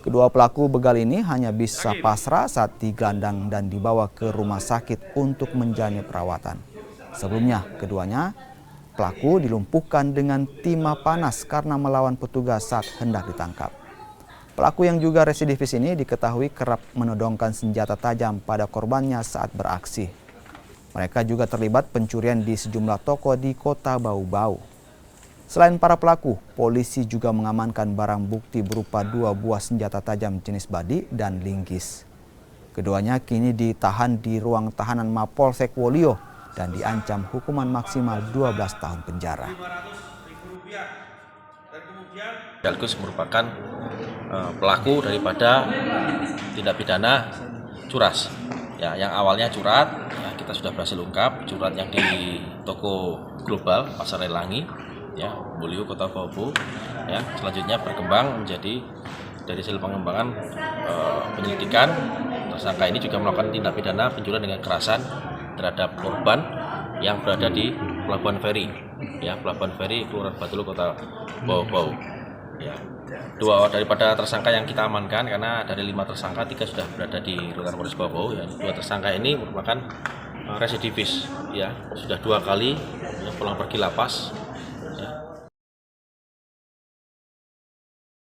Kedua pelaku begal ini hanya bisa pasrah saat digelandang dan dibawa ke rumah sakit untuk menjalani perawatan. Sebelumnya, keduanya pelaku dilumpuhkan dengan timah panas karena melawan petugas saat hendak ditangkap. Pelaku yang juga residivis ini diketahui kerap menodongkan senjata tajam pada korbannya saat beraksi. Mereka juga terlibat pencurian di sejumlah toko di kota Bau-Bau. Selain para pelaku, polisi juga mengamankan barang bukti berupa 2 buah senjata tajam jenis badi dan linggis. Keduanya kini ditahan di ruang tahanan Mapolsek Wolio dan diancam hukuman maksimal 12 tahun penjara. Sekaligus merupakan pelaku daripada tindak pidana curas. Ya, yang awalnya curat, ya, kita sudah berhasil ungkap curat yang di toko global Pasar Relangi, ya, Wolio Kota Bau-Bau. Ya, selanjutnya berkembang menjadi dari hasil pengembangan penyelidikan, tersangka ini juga melakukan tindak pidana pencurian dengan kekerasan terhadap korban yang berada di Pelabuhan Feri, ya, Pelabuhan Feri Kelurahan Batulu Kota Bau-Bau. Ya, 2 daripada tersangka yang kita amankan, karena dari 5 tersangka 3 sudah berada di rutan Polres Bau-Bau. Ya, 2 tersangka ini merupakan residivis, ya, sudah 2 kali ya, pulang pergi lapas